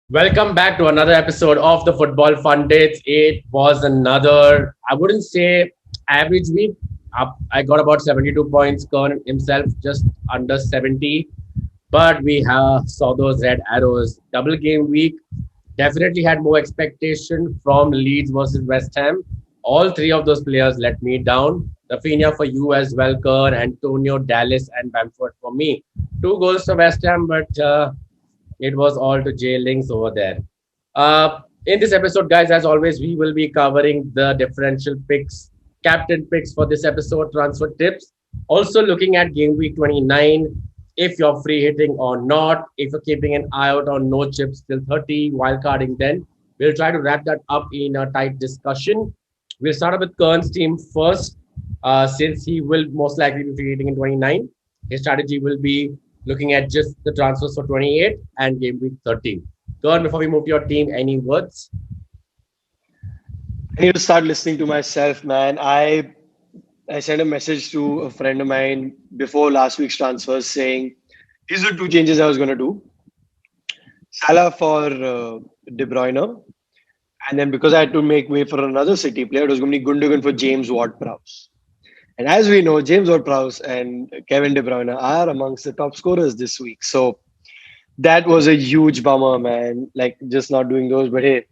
Welcome back to another episode of the Football Fun Dates. It was another, I wouldn't say average week. I got about 72 points. Karn himself just under 70. But we have saw those red arrows. Double game week. Definitely had more expectation from Leeds versus West Ham. All three of those players let me down. Rafinha for you as well, Karn, Antonio, Dallas, and Bamford for me. Two goals to West Ham, but it was all to J Links over there. In this episode, guys, as always, we will be covering the differential picks, captain picks for this episode, transfer tips. Also, looking at game week 29, if you're free hitting or not, if you're keeping an eye out on no chips till 30, wildcarding then. We'll try to wrap that up in a tight discussion. We'll start up with Kern's team first, since he will most likely be free hitting in 29. His strategy will be looking at just the transfers for 28 and game week 13. Kern, before we move to your team, any words? I need to start listening to myself, man. I sent a message to a friend of mine before last week's transfers saying these are two changes I was going to do. Salah for De Bruyne. And then because I had to make way for another City player, it was going to be Gundogan for James Ward-Prowse. And as we know, James Ward-Prowse and Kevin De Bruyne are amongst the top scorers this week. So that was a huge bummer, man. Like just not doing those. But hey,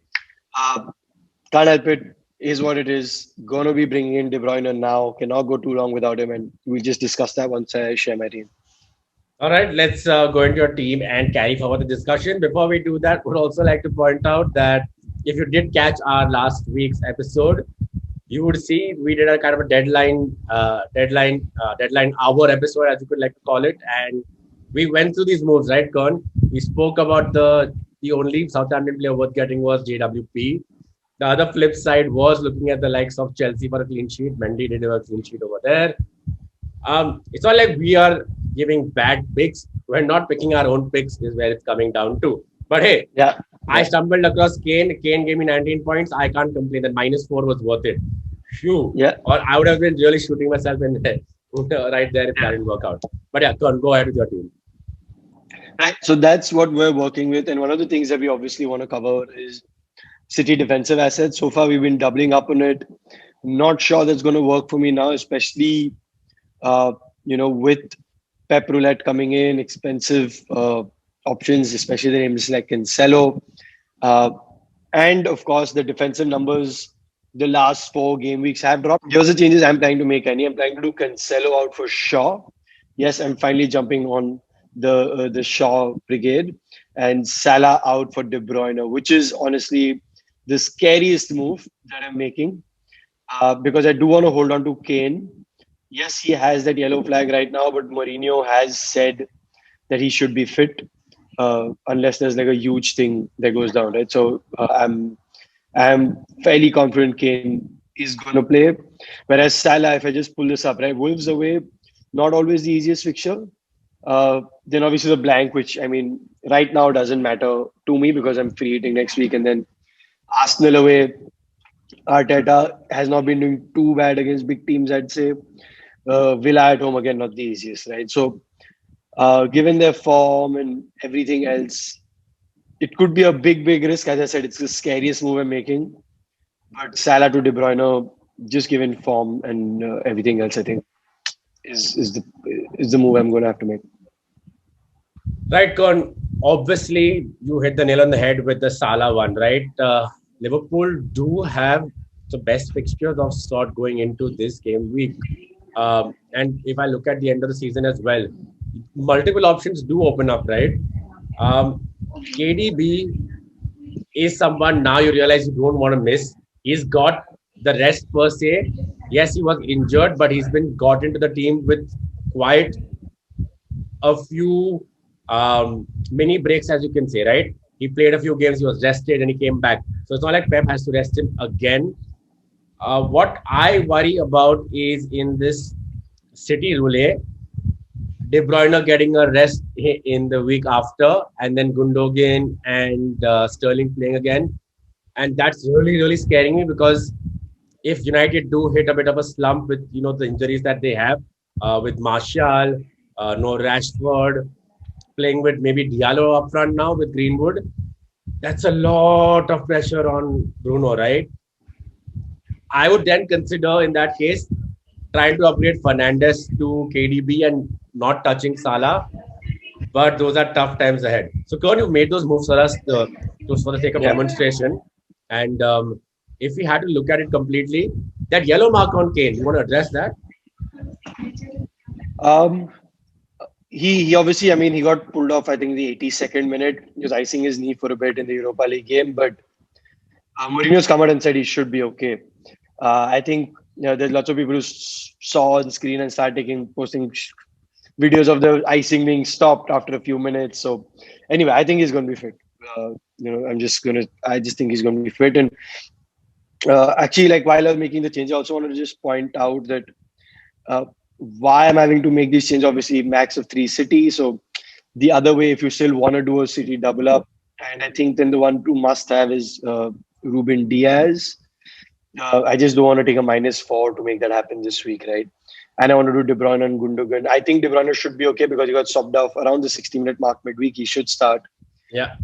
uh, can't help it. Is what it is. Going to be bringing in De Bruyne now. Cannot go too long without him. And we'll just discuss that once I share my team. All right, let's go into your team and carry forward the discussion. Before we do that, would also like to point out that if you did catch our last week's episode, you would see we did a kind of a deadline hour episode, as you could like to call it, and we went through these moves, right, Kern? We spoke about the only Southampton player worth getting was JWP. The other flip side was looking at the likes of Chelsea for a clean sheet. Mendy did a clean sheet over there. It's not like we are giving bad picks. We're not picking our own picks, is where it's coming down to. But hey, Yeah. I stumbled across Kane. Kane gave me 19 points. I can't complain. That -4 was worth it. Phew. Yeah. Or I would have been really shooting myself in the head right there if that didn't work out. But yeah, go ahead with your team. Right. So that's what we're working with. And one of the things that we obviously want to cover is City defensive assets. So far, we've been doubling up on it. Not sure that's going to work for me now, especially with Pep Roulette coming in, expensive options, especially the names like Cancelo. Uh, and of course, the defensive numbers the last 4 game weeks have dropped. Here's the changes I'm planning to make, Annie. I'm planning to do Cancelo out for Shaw. Yes, I'm finally jumping on the Shaw brigade, and Salah out for De Bruyne, which is honestly the scariest move that I'm making because I do want to hold on to Kane. Yes, he has that yellow flag right now, but Mourinho has said that he should be fit unless there's like a huge thing that goes down, right? So I'm fairly confident Kane is going to play. Whereas Salah, if I just pull this up, right, Wolves away, not always the easiest fixture. Then obviously the blank, which I mean, right now doesn't matter to me because I'm free hitting next week. And then Arsenal away, Arteta has not been doing too bad against big teams, I'd say. Villa at home, again, not the easiest, right? So given their form and everything else, it could be a big risk. As I said, it's the scariest move I'm making. But Salah to De Bruyne, just given form and everything else, I think is the move I'm going to have to make. Right, Con. Obviously, you hit the nail on the head with the Salah one, right? Liverpool do have the best fixtures of sort going into this game week. And if I look at the end of the season as well, multiple options do open up, right? KDB is someone now you realize you don't want to miss. He's got the rest per se. Yes, he was injured, but he's been got into the team with quite a few mini breaks, as you can say, right? He played a few games, he was rested, and he came back. So it's not like Pep has to rest him again. What I worry about is in this City roulette, De Bruyne getting a rest in the week after, and then Gundogan and Sterling playing again. And that's really scaring me because if United do hit a bit of a slump with the injuries that they have with Martial, no Rashford, playing with maybe Diallo up front now with Greenwood, That's a lot of pressure on Bruno, right? I would then consider in that case trying to upgrade Fernandes to KDB and not touching Salah. But those are tough times ahead. So, Kern, you made those moves for us just for the sake of Yeah. demonstration. And if we had to look at it completely, that yellow mark on Kane, you want to address that? Um, he obviously, I mean, he got pulled off, I think, the 82nd minute. He was icing his knee for a bit in the Europa League game, but Mourinho's come out and said he should be okay. I think there's lots of people who saw on screen and started posting videos of the icing being stopped after a few minutes. So anyway, I think he's going to be fit. I just think he's going to be fit. And actually, like while I was making the change, I also wanted to just point out that why I'm having to make these changes. Obviously, max of 3 City. So the other way, if you still want to do a City double up, and I think then the one to must have is Ruben Diaz. I just don't want to take a -4 to make that happen this week, right? And I want to do De Bruyne and Gundogan. I think De Bruyne should be okay because he got subbed off around the 60-minute mark midweek. He should start. Yeah.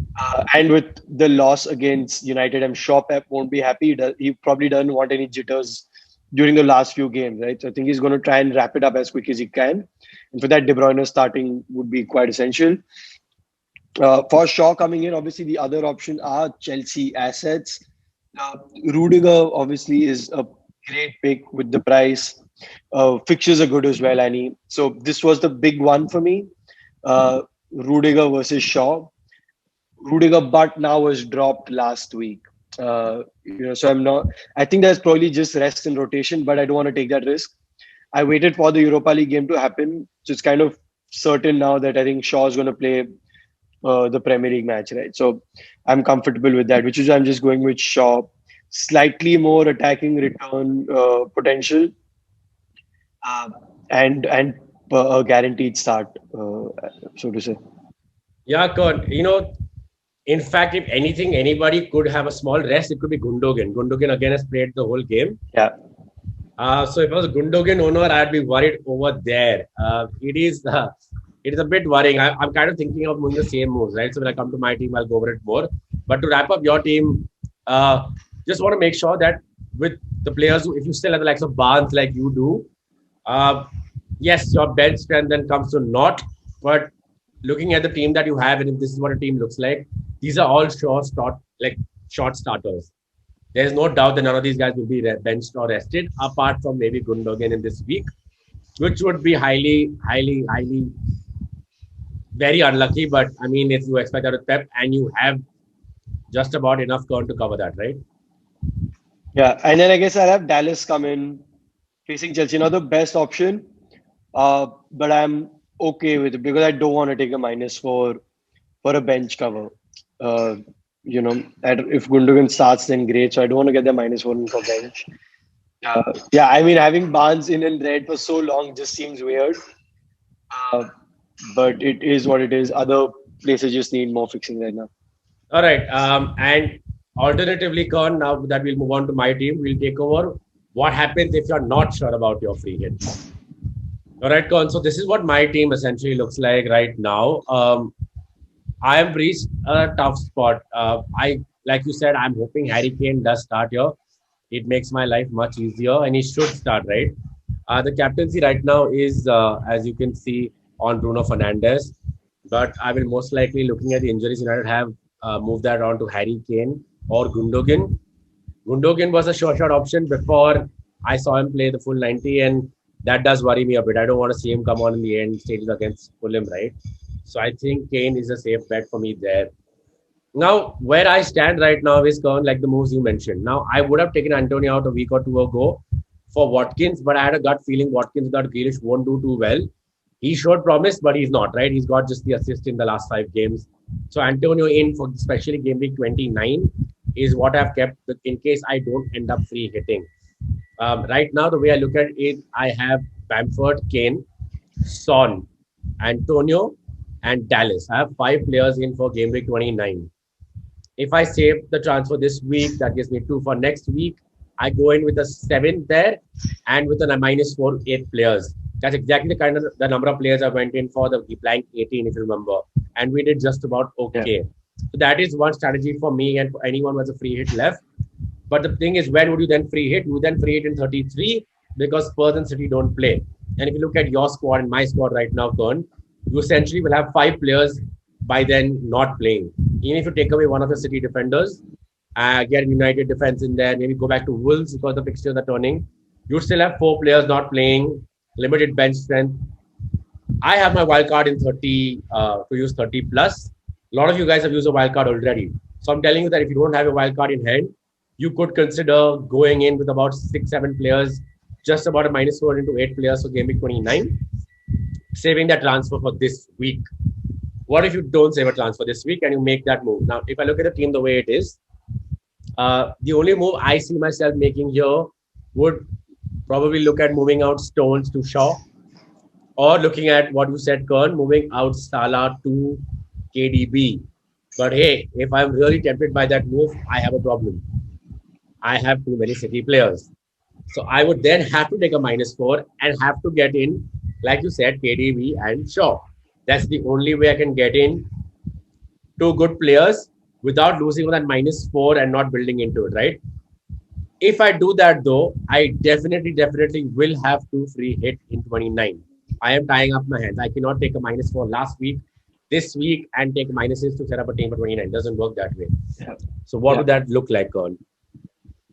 And with the loss against United, I'm sure Pep won't be happy. He probably doesn't want any jitters during the last few games, right? So I think he's going to try and wrap it up as quick as he can. And for that, De Bruyne starting would be quite essential. For Shaw coming in, obviously the other option are Chelsea assets. Rudiger obviously is a great pick with the price. Fixtures are good as well, Annie. So this was the big one for me. Rudiger versus Shaw. Rudiger, but now was dropped last week. So I'm not. I think there's probably just rest and rotation, but I don't want to take that risk. I waited for the Europa League game to happen, so it's kind of certain now that I think Shaw is going to play the Premier League match, right? So I'm comfortable with that, which is why I'm just going with Shaw. Slightly more attacking return potential, and a guaranteed start, so to say. Yeah, Kern. In fact, if anything, anybody could have a small rest. It could be Gundogan. Gundogan again has played the whole game. Yeah. So if I was a Gundogan owner, I'd be worried over there. It is a bit worrying. I'm kind of thinking of doing the same moves, right? So when I come to my team, I'll go over it more. But to wrap up your team, just want to make sure that with the players, if you still have the likes of Barnes like you do, yes, your bench strength then comes to naught. But looking at the team that you have, and if this is what a team looks like, these are all short starters. There's no doubt that none of these guys will be benched or rested, apart from maybe Gundogan in this week, which would be highly, highly, highly, very unlucky. But I mean, if you expect that with Pep and you have just about enough Karn to cover that, right? Yeah, and then I guess I'll have Dallas come in facing Chelsea. Not the best option, but I'm okay with it because I don't want to take a -4 for a bench cover. If Gundogan starts, then great. So I don't want to get the -4 in for bench. Yeah, I mean, having Barnes in and red for so long just seems weird. But it is what it is. Other places just need more fixing right now. All right. And alternatively, Karn, now that we'll move on to my team, we'll take over. What happens if you're not sure about your free hit? All right, Karn. So this is what my team essentially looks like right now. I have reached a tough spot. Like you said, I'm hoping Harry Kane does start here. It makes my life much easier, and he should start, right? The captaincy right now is, as you can see, on Bruno Fernandes. But I will most likely, looking at the injuries United have, move that on to Harry Kane or Gundogan. Gundogan was a sure shot option before I saw him play the full 90, and that does worry me a bit. I don't want to see him come on in the end stages against Fulham, right? So I think Kane is a safe bet for me there. Now, where I stand right now is Karn, like the moves you mentioned. Now, I would have taken Antonio out a week or two ago for Watkins, but I had a gut feeling Watkins without Grealish won't do too well. He showed promise, but he's not, right? He's got just the assist in the last 5 games. So Antonio in for especially game week 29 is what I've kept in case I don't end up free hitting. Right now, the way I look at it, I have Bamford, Kane, Son, Antonio, and Dallas. I have 5 players in for game week 29. If I save the transfer this week, that gives me 2 for next week. I go in with a 7 there and with a -4, 8 players. That's exactly the number of players I went in for the blank 18, if you remember. And we did just about okay. Yeah. So that is one strategy for me and for anyone who has a free hit left. But the thing is, when would you then free hit? You then free hit in 33 because Spurs and City don't play. And if you look at your squad and my squad right now, Karn, you essentially will have 5 players by then not playing. Even if you take away one of the City defenders, get United defense in there, maybe go back to Wolves because the fixtures are turning, you still have 4 players not playing, limited bench strength. I have my wild card in 30 to use 30 plus. A lot of you guys have used a wild card already. So I'm telling you that if you don't have a wild card in hand, you could consider going in with about 6-7 players, just about a -4 into 8 players for game week 29, saving that transfer for this week. What if you don't save a transfer this week and you make that move? Now, if I look at the team the way it is, the only move I see myself making here would probably look at moving out Stones to Shaw, or looking at what you said, Karn, moving out Salah to KDB. But hey, if I'm really tempted by that move, I have a problem. I have too many City players. So I would then have to take a -4 and have to get in, like you said, KDB and Shaw. That's the only way I can get in two good players without losing on that -4 and not building into it, right? If I do that though, I definitely will have to free hit in 29. I am tying up my hands. I cannot take a -4 last week, this week, and take minuses to set up a team for 29. It doesn't work that way. Yeah. So what would that look like, Karn?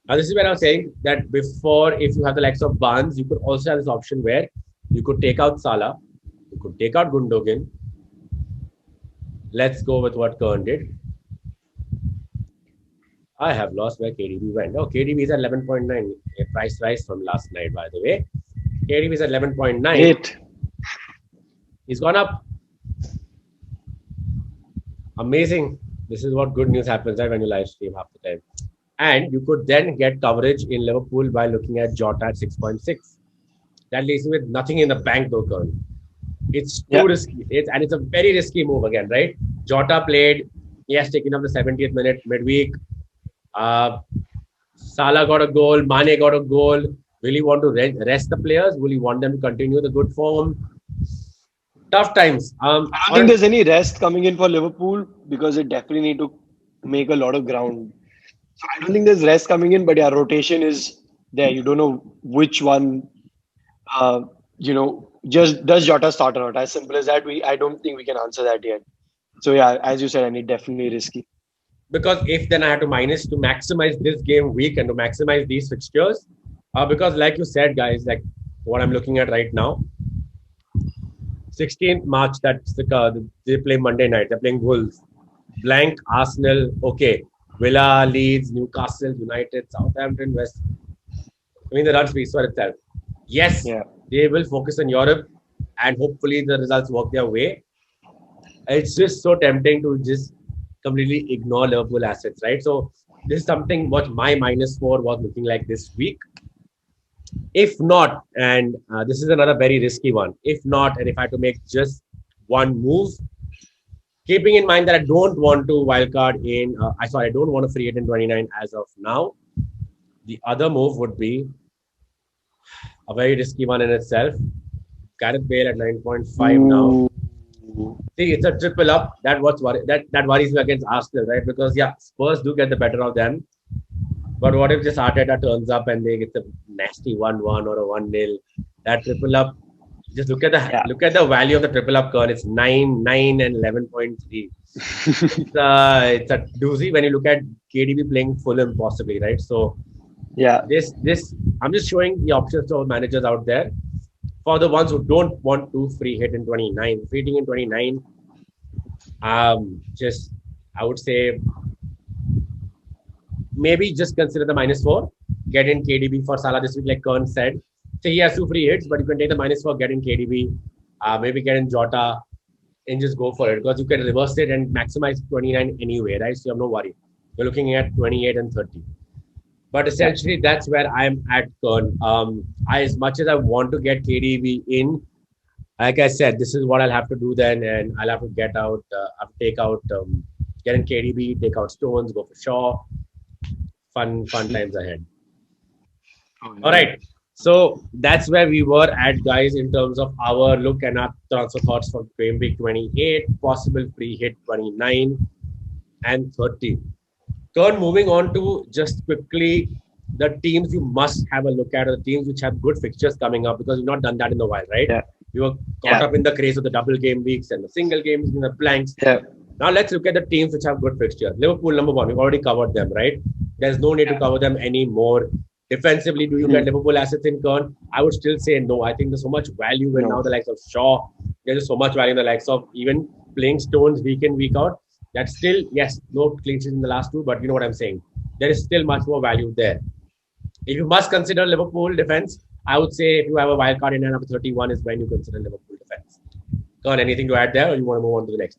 Now, this is where I was saying that before, if you have the likes of Barnes, you could also have this option where you could take out Salah, you could take out Gundogan. Let's go with what Karn did. I have lost where KDB went. Oh, KDB is at 11.9. A price rise from last night, by the way. KDB is at 11.9. 8. He's gone up. Amazing. This is what good news happens, right, when you live stream half the time. And you could then get coverage in Liverpool by looking at Jota at 6.6. That leaves you with nothing in the bank, though, Karn. It's too risky. It's a very risky move again, right? Jota played. He has taken up the 70th minute midweek. Salah got a goal. Mane got a goal. Will he want to rest the players? Will he want them to continue the good form? Tough times. I don't think there's any rest coming in for Liverpool because they definitely need to make a lot of ground. So I don't think there's rest coming in, but yeah, rotation is there. You don't know which one, just does Jota start or not? As simple as that. I don't think we can answer that yet. So yeah, as you said, I need definitely risky. Because if then I have to minus to maximize this game week and to maximize these fixtures, because like you said, guys, like what I'm looking at right now, 16th March, that's they play Monday night. They're playing Wolves, blank Arsenal. Okay, Villa, Leeds, Newcastle, United, Southampton, West. I mean, the run speaks for itself. Yes, they will focus on Europe, and hopefully the results work their way. It's just so tempting to just completely ignore Liverpool assets, right? So this is something what my -4 was looking like this week. If not, and this is another very risky one. If not, and if I had to make just one move, keeping in mind that I don't want to wildcard in, I don't want to free it in 29 as of now. The other move would be a very risky one in itself. Gareth Bale at 9.5 now. See, it's a triple up. That worries me against Arsenal, right? Because Spurs do get the better of them. But what if just Arteta turns up and they get a nasty 1-1 or a 1-0? That triple up. Just look at the value of the triple up, Karn. It's 9, 9, and 11.3. It's a doozy when you look at KDB playing Fulham possibly, right? So this I'm just showing the options to all managers out there. For the ones who don't want to free hit in 29, free hitting in 29, I would say maybe just consider the -4, get in KDB for Salah this week, like Karn said. So he has 2 free hits, but you can take the -4, get in KDB, maybe get in Jota, and just go for it because you can reverse it and maximize 29 anyway, right? So you have no worry. You're looking at 28 and 30. But essentially, that's where I'm at, Karn. As much as I want to get KDB in, like I said, this is what I'll have to do then, and I'll have to get in KDB, take out Stones, go for Shaw. Fun times ahead. All right. So that's where we were at, guys, in terms of our look and our transfer thoughts for game week 28, possible free hit 29. and 30. Turn moving on to just quickly the teams you must have a look at, or the teams which have good fixtures coming up, because we've not done that in a while, right? Yeah, We were caught yeah, up in the craze of the double game weeks and the single games and the blanks. yeah, Now let's look at the teams which have good fixtures. Liverpool, number one, we've already covered them, right? There's no need to yeah. cover them anymore. Defensively, do you get Hmm. Liverpool assets in Kern? I would still say no. I think there's so much value in No. now the likes of Shaw. There's so much value in the likes of even playing Stones week in, week out. That's still, yes, no clean sheets in the last two, but you know what I'm saying. There is still much more value there. If you must consider Liverpool defense, I would say if you have a wild card in and after 31 is when you consider Liverpool defense. Kern, anything to add there, or you want to move on to the next?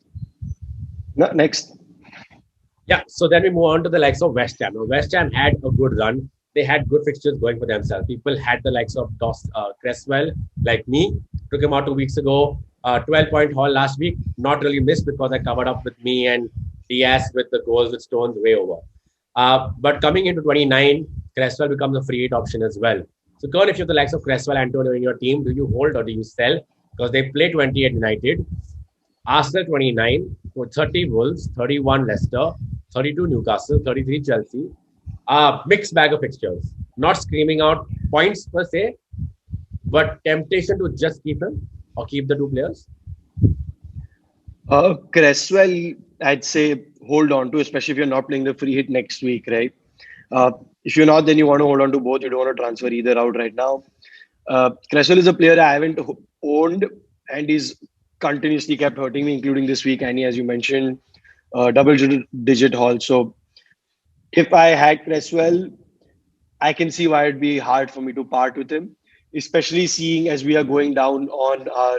No, next. Yeah, so then we move on to the likes of West Ham. Now, West Ham had a good run. They had good fixtures going for themselves. People had the likes of Cresswell, like me, took him out 2 weeks ago. 12-point haul last week, not really missed because I covered up with me and Diaz with the goals with Stones way over. But coming into 29, Cresswell becomes a free hit option as well. So, Kern, if you have the likes of Cresswell, Antonio in your team, do you hold or do you sell? Because they play 28 United. Arsenal 29, 30 Wolves, 31 Leicester, 32 Newcastle, 33 Chelsea. Mixed bag of fixtures. Not screaming out points per se, but temptation to just keep him or keep the two players. Cresswell, I'd say hold on to, especially if you're not playing the free hit next week, right? Uh, if you're not, then you want to hold on to both. You don't want to transfer either out right now. Cresswell is a player I haven't owned, and he's continuously kept hurting me, including this week. Annie, as you mentioned, double digit haul. So if I had Cresswell, I can see why it'd be hard for me to part with him, especially seeing as we are going down uh,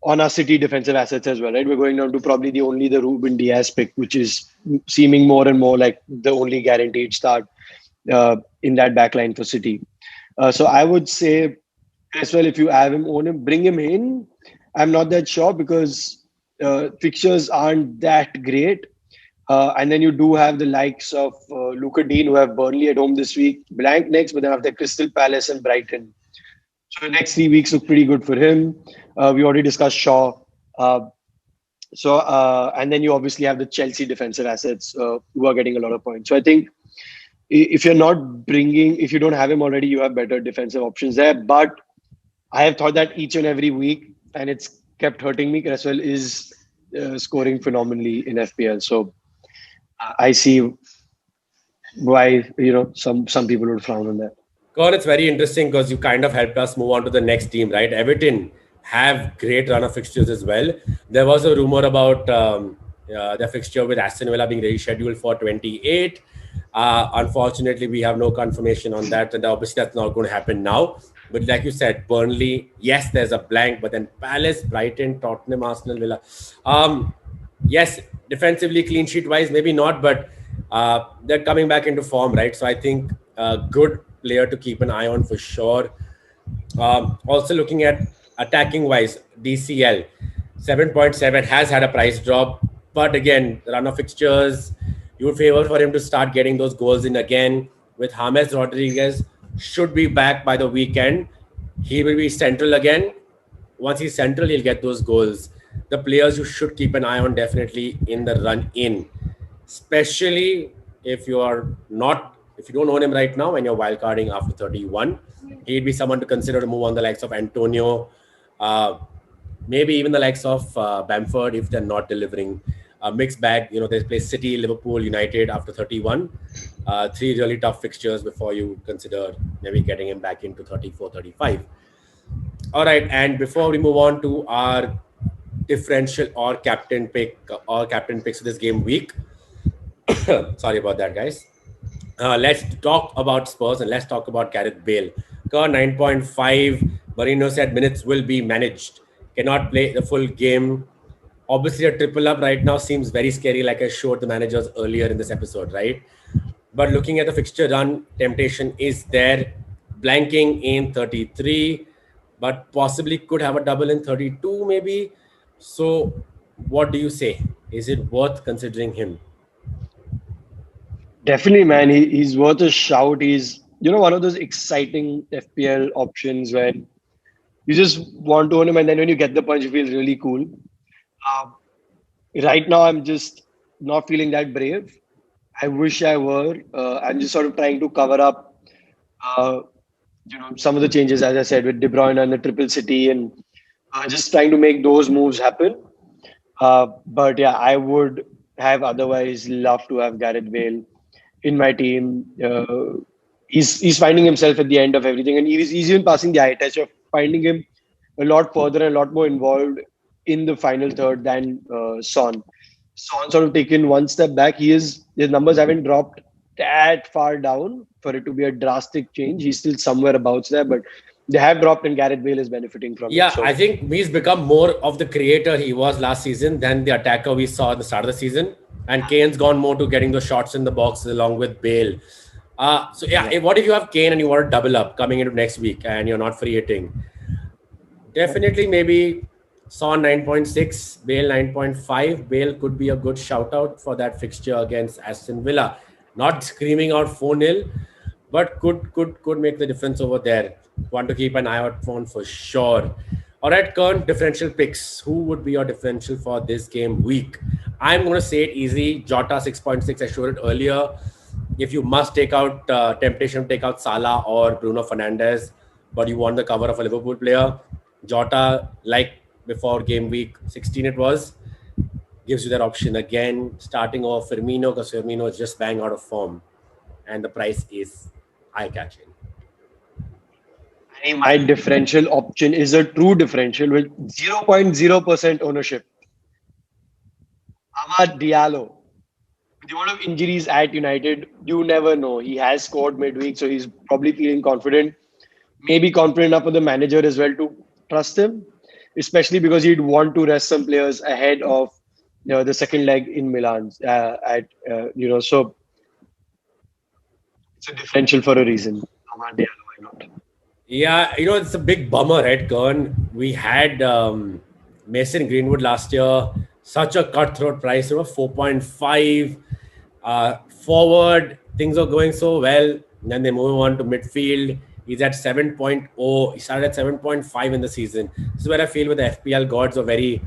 on our City defensive assets as well, right? We're going down to probably the Ruben Diaz pick, which is seeming more and more like the only guaranteed start in that backline for City. So I would say as well, if you have him, own him, bring him in. I'm not that sure because fixtures aren't that great. And then you do have the likes of Luca Dean, who have Burnley at home this week, blank next, but then after Crystal Palace and Brighton. So the next 3 weeks look pretty good for him. We already discussed Shaw. And then you obviously have the Chelsea defensive assets who are getting a lot of points. So I think if you don't have him already, you have better defensive options there. But I have thought that each and every week, and it's kept hurting me. Cresswell is scoring phenomenally in FPL. So I see why some people would frown on that. God, it's very interesting because you kind of helped us move on to the next team, right? Everton have great run of fixtures as well. There was a rumor about the fixture with Aston Villa being rescheduled for 28. Unfortunately, we have no confirmation on that, and obviously that's not going to happen now. But like you said, Burnley, yes, there's a blank, but then Palace, Brighton, Tottenham, Arsenal, Villa. Yes, defensively, clean sheet wise, maybe not, but they're coming back into form, right? So I think a good player to keep an eye on for sure. Also looking at attacking wise, DCL 7.7 has had a price drop, but again, run of fixtures, you would favor for him to start getting those goals in again. With James Rodriguez should be back by the weekend. He will be central again. Once he's central, he'll get those goals. The players you should keep an eye on definitely in the run in, especially if you are not, if you don't own him right now and you're wildcarding after 31, he'd be someone to consider to move on the likes of Antonio, uh, maybe even the likes of Bamford if they're not delivering a mixed bag. You know, they play City, Liverpool, United after 31. Three really tough fixtures before you consider maybe getting him back into 34, 35. All right, and before we move on to our differential or captain picks of this game week, sorry about that, guys. Let's talk about Spurs and let's talk about Gareth Bale. Got 9.5. Bruno said minutes will be managed. Cannot play the full game. Obviously, a triple up right now seems very scary, like I showed the managers earlier in this episode, right? But looking at the fixture run, temptation is there. Blanking in 33, but possibly could have a double in 32, maybe. So, what do you say? Is it worth considering him? Definitely, man. He's worth a shout. He's one of those exciting FPL options when you just want to own him, and then when you get the punch, you feel really cool. Um, Right now, I'm just not feeling that brave. I wish I were. I'm just sort of trying to cover up, uh, some of the changes, as I said, with De Bruyne and the Triple City, and just trying to make those moves happen. But yeah, I would have otherwise loved to have Gareth Bale in my team. He's finding himself at the end of everything, and he's even passing the eye test of finding him a lot further and a lot more involved in the final third than Son. Son sort of taken one step back. His numbers haven't dropped that far down for it to be a drastic change. He's still somewhere about there, but they have dropped, and Gareth Bale is benefiting from it. Yeah, I So think he's become more of the creator he was last season than the attacker we saw at the start of the season. And Kane's gone more to getting those shots in the box along with Bale. So yeah, yeah, what if you have Kane and you want to double up coming into next week and you're not free hitting? Definitely, maybe Son 9.6, Bale 9.5. Bale could be a good shout out for that fixture against Aston Villa. Not screaming out 4-0, but could make the difference over there. Want to keep an eye out for sure. All right, Karn, differential picks. Who would be your differential for this game week? I'm going to say it easy. Jota 6.6. I showed it earlier. If you must take out temptation, take out Salah or Bruno Fernandes, but you want the cover of a Liverpool player, Jota, like before game week 16, it was gives you that option again. Starting off Firmino because Firmino is just bang out of form, and the price is eye catching. my differential option is a true differential with 0.0% ownership. Amad Diallo. With the amount of injuries at United, you never know. He has scored midweek, so he's probably feeling confident. Maybe confident enough for the manager as well to trust him, especially because he'd want to rest some players ahead of the second leg in Milan. So it's a differential for a reason. Amad Diallo, why not? Yeah, it's a big bummer, right, Kern? We had Mason Greenwood last year, such a cutthroat price, 4.5. Forward, things are going so well. Then they move on to midfield. He's at 7.0. He started at 7.5 in the season. This is where I feel with the FPL gods are very.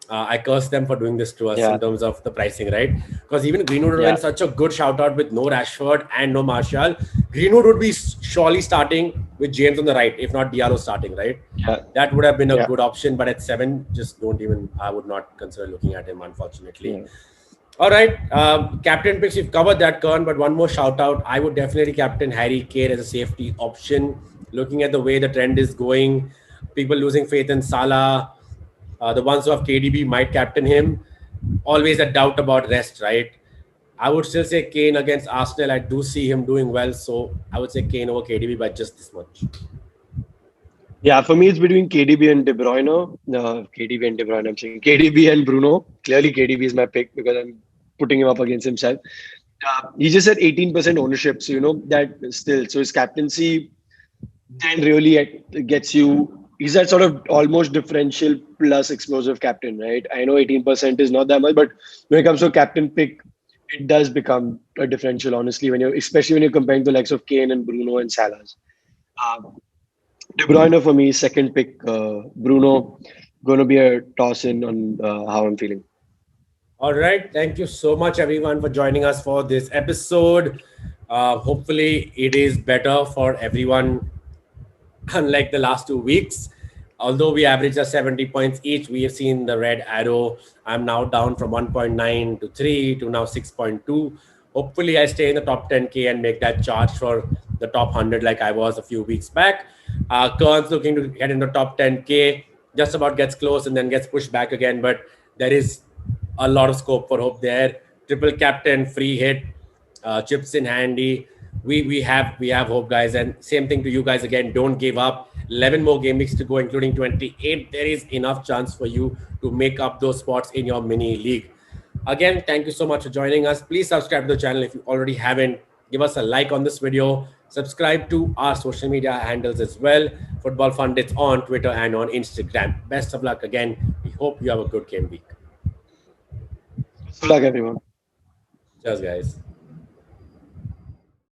I curse them for doing this to us Yeah, in terms of the pricing, right? Because even Greenwood would have yeah, been such a good shout out with no Rashford and no Martial. Greenwood would be surely starting with James on the right, if not Diallo starting, right? yeah, That would have been a yeah, good option, but at 7, just don't even. I would not consider looking at him, unfortunately. yeah. All right, captain picks. We've covered that, Kern, but one more shout out. I would definitely captain Harry Kane as a safety option. Looking at the way the trend is going, people losing faith in Salah. The ones who have KDB might captain him. Always a doubt about rest, right? I would still say Kane against Arsenal. I do see him doing well, so I would say Kane over KDB by just this much. Yeah, for me, it's between KDB and De Bruyne. No, KDB and De Bruyne, I'm saying KDB and Bruno. Clearly, KDB is my pick because I'm putting him up against himself. He just had 18% ownership. So, that still. So, his captaincy then really gets you. He's that sort of almost differential plus explosive captain, right? I know 18% is not that much, but when it comes to a captain pick, it does become a differential, honestly, especially when you're comparing the likes of Kane and Bruno and Salah's. De Bruyne for me, second pick. Bruno, going to be a toss in on how I'm feeling. All right. Thank you so much, everyone, for joining us for this episode. Hopefully, it is better for everyone, unlike the last 2 weeks. Although we averaged a 70 points each, we have seen the red arrow. I'm now down from 1.9 to 3 to now 6.2. Hopefully, I stay in the top 10K and make that charge for the top 100 like I was a few weeks back. Kern's looking to get in the top 10K, just about gets close and then gets pushed back again. But there is a lot of scope for hope there. Triple captain, free hit, chips in handy. We have hope, guys. And same thing to you guys again. Don't give up. 11 more game weeks to go, including 28. There is enough chance for you to make up those spots in your mini league. Again, thank you so much for joining us. Please subscribe to the channel if you already haven't. Give us a like on this video. Subscribe to our social media handles as well. Football Fundits on Twitter and on Instagram. Best of luck again. We hope you have a good game week. Good luck, everyone. Cheers, guys.